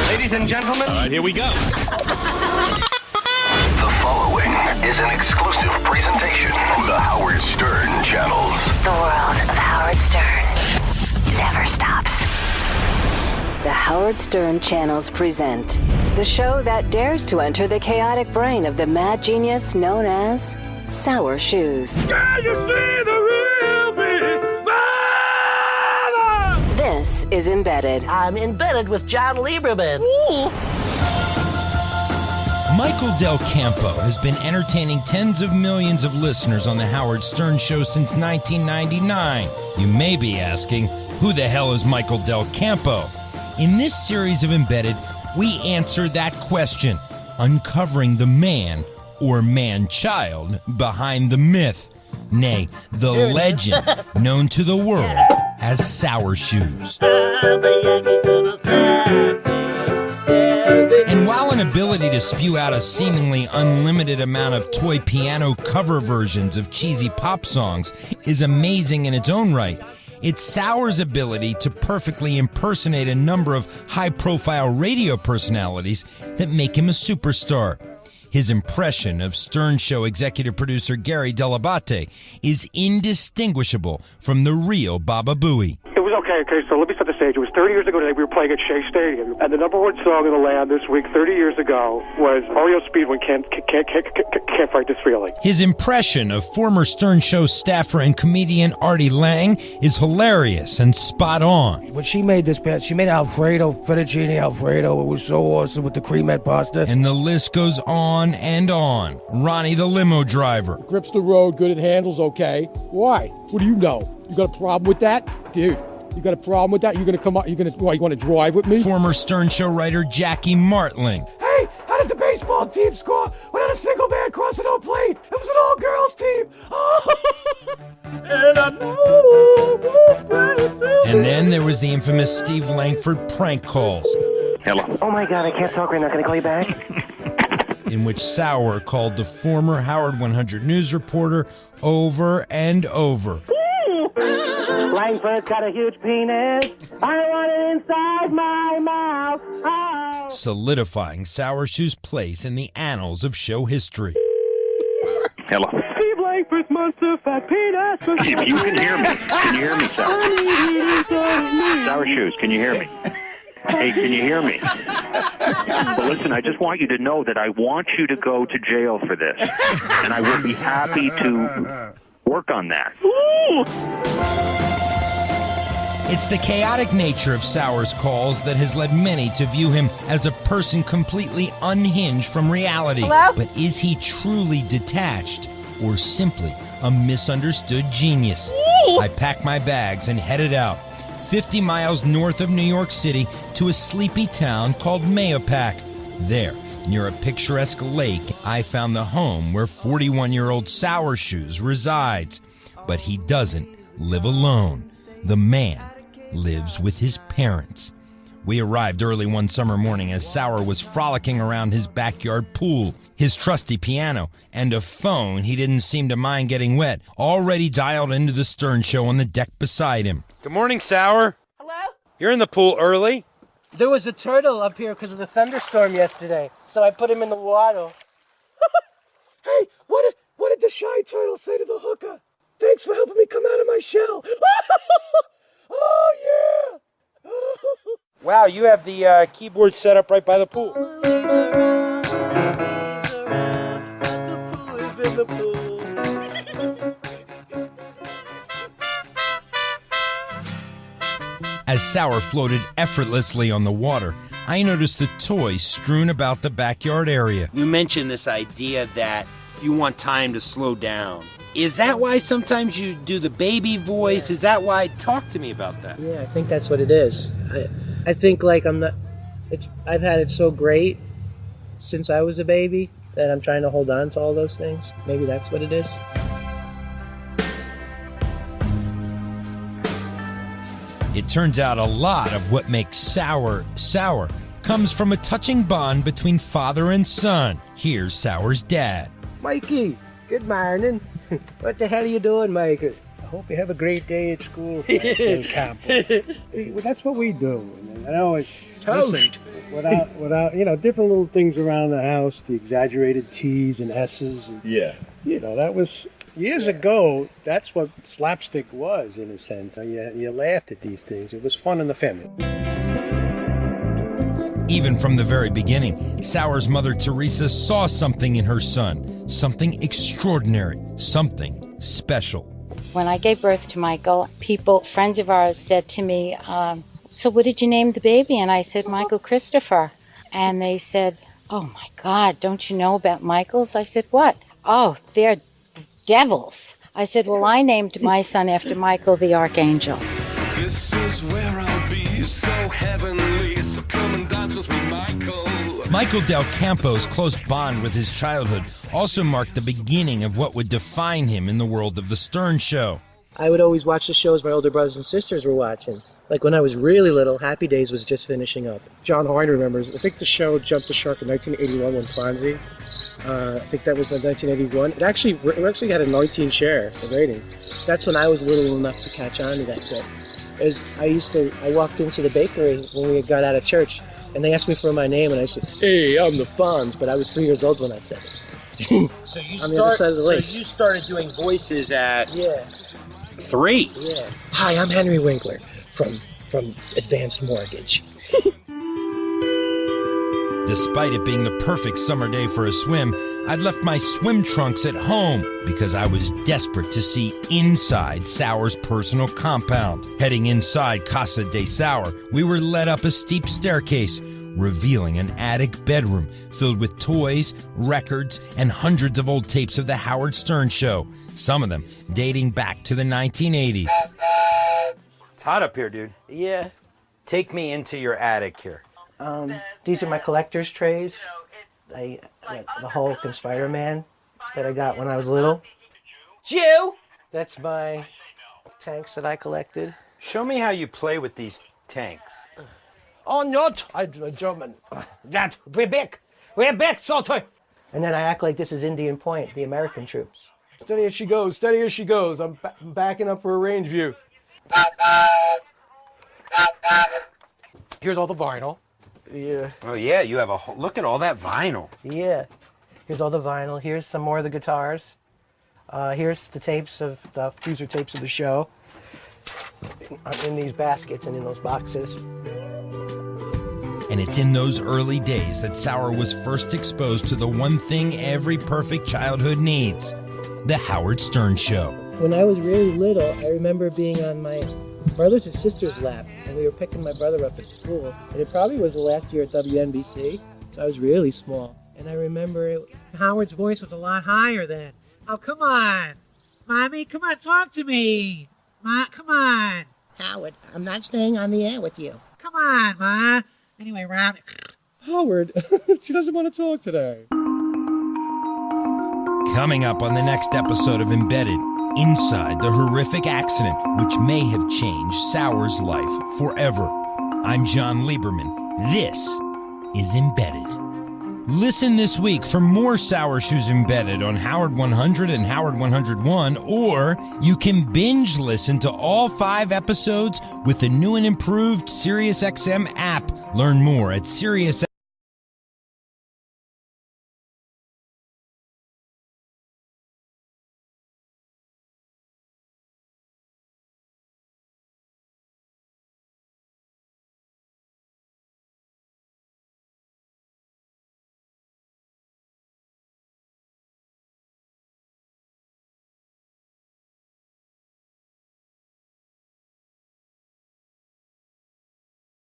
Ladies and gentlemen. All right, here we go. The following is an exclusive presentation from the Howard Stern channels. The world of Howard Stern never stops. The Howard Stern channels present the show that dares to enter the chaotic brain of the mad genius known as Sour Shoes. Can you see the real me? Mother! This is Embedded. I'm embedded with John Lieberman. Ooh. Michael Del Campo has been entertaining tens of millions of listeners on the Howard Stern Show since 1999. You may be asking, who the hell is Michael Del Campo? In this series of Embedded, we answer that question, uncovering the man or man-child behind the myth, nay, the legend known to the world as Sour Shoes. And while an ability to spew out a seemingly unlimited amount of toy piano cover versions of cheesy pop songs is amazing in its own right, it's Sour's ability to perfectly impersonate a number of high-profile radio personalities that make him a superstar. His impression of Stern Show executive producer Gary Dell'Abate is indistinguishable from the real Baba Booey. It was okay, so let me set the stage. It was 30 years ago today. We were playing at Shea Stadium, and the number one song in the land this week, 30 years ago, was REO Speedwagon, Can't Fight This Feeling. His impression of former Stern Show staffer and comedian Artie Lang is hilarious and spot on. When she made this, she made Alfredo, fettuccine Alfredo. It was so awesome with the cremette pasta. And the list goes on and on. Ronnie the limo driver. Grips the road, good at handles, okay. Why? What do you know? You got a problem with that? Dude, you got a problem with that? You're going to come up, you want to drive with me? Former Stern Show writer Jackie Martling. Hey, how did the baseball team score without a single man crossing home plate? It was an all-girls team. And I know. And then there was the infamous Steve Langford prank calls. Hello. Oh my God, I can't talk right now. Can I call you back? In which Sour called the former Howard 100 News reporter over and over. Langford's got a huge penis. I want it inside my mouth. Oh. Solidifying Sour Shoes' place in the annals of show history. Hello. Steve Langford's monster fat penis. If you can hear me, Sour? Sour Shoes, can you hear me? Hey, can you hear me? But listen, I just want you to know that I want you to go to jail for this. And I will be happy to work on that. It's the chaotic nature of Sour's calls that has led many to view him as a person completely unhinged from reality. Hello? But is he truly detached or simply a misunderstood genius? I packed my bags and headed out 50 miles north of New York City to a sleepy town called Mahopac. There, near a picturesque lake, I found the home where 41-year-old Sour Shoes resides. But he doesn't live alone. The man lives with his parents. We arrived early one summer morning as Sour was frolicking around his backyard pool, his trusty piano, and a phone he didn't seem to mind getting wet, already dialed into the Stern Show on the deck beside him. Good morning, Sour. Hello? You're in the pool early? There was a turtle up here because of the thunderstorm yesterday, so I put him in the water. Hey, what did the shy turtle say to the hooker? Thanks for helping me come out of my shell. Oh, yeah. Wow, you have the keyboard set up right by the pool. The pool. As Sour floated effortlessly on the water, I noticed the toys strewn about the backyard area. You mentioned this idea that you want time to slow down. Is that why sometimes you do the baby voice? Yeah. Is that why? Talk to me about that. Yeah, I think that's what it is. I think like I've had it so great since I was a baby that I'm trying to hold on to all those things. Maybe that's what it is. It turns out a lot of what makes Sour sour comes from a touching bond between father and son. Here's Sour's dad. Mikey, good morning. What the hell are you doing, Mikey? I hope you have a great day at school, Camp. Well, that's what we do. I know it's Toast. Without different little things around the house, the exaggerated T's and S's. And, that was years ago. That's what slapstick was, in a sense. You laughed at these things. It was fun in the family. Even from the very beginning, Sauer's mother, Teresa, saw something in her son. Something extraordinary. Something special. When I gave birth to Michael, friends of ours said to me, so what did you name the baby? And I said, Michael Christopher. And they said, oh my God, don't you know about Michaels? I said, what? Oh, they're devils. I said, well, I named my son after Michael the Archangel. This is where I'll be, so heavenly, so come and dance with me, Michael. Michael Del Campo's close bond with his childhood also marked the beginning of what would define him in the world of The Stern Show. I would always watch the shows my older brothers and sisters were watching. Like when I was really little, Happy Days was just finishing up. John Horn remembers, I think the show jumped the shark in 1981 when Fonzie. I think that was in 1981. It actually had a 19 share, the rating. That's when I was little enough to catch on to that shit. I walked into the bakery when we got out of church, and they asked me for my name, and I said, hey, I'm the Fonz, but I was 3 years old when I said it. So you on the other side of the lake. So you started doing voices at 3. Yeah. Hi, I'm Henry Winkler from Advanced Mortgage. Despite it being the perfect summer day for a swim, I'd left my swim trunks at home because I was desperate to see inside Sauer's personal compound. Heading inside Casa de Sauer, we were led up a steep staircase, revealing an attic bedroom filled with toys, records, and hundreds of old tapes of The Howard Stern Show, some of them dating back to the 1980s. It's hot up here, dude. Yeah. Take me into your attic here. These are my collector's trays. The Hulk and Spider-Man that I got when I was little. Jew! That's my tanks that I collected. Show me how you play with these tanks. Oh, not, I'm German. That, we're back, Salter. And then I act like this is Indian Point, the American troops. Steady as she goes. I'm backing up for a range view. Here's all the vinyl. Yeah. Oh yeah, you have look at all that vinyl. Yeah. Here's all the vinyl. Here's some more of the guitars. Here's the tapes of these are tapes of the show. In these baskets and in those boxes. And it's in those early days that Sauer was first exposed to the one thing every perfect childhood needs, The Howard Stern Show. When I was really little, I remember being on my brother's and sister's lap, and we were picking my brother up at school. And it probably was the last year at WNBC, so I was really small. And I remember Howard's voice was a lot higher then. Oh, come on. Mommy, come on, talk to me. Ma, come on. Howard, I'm not staying on the air with you. Come on, Ma. Anyway, Rob. Howard, she doesn't want to talk today. Coming up on the next episode of Embedded, inside the horrific accident which may have changed Sauer's life forever. I'm John Lieberman. This is Embedded. Listen this week for more Sauer Shoes Embedded on Howard 100 and Howard 101, or you can binge listen to all 5 episodes with the new and improved Sirius XM app. Learn more at Sirius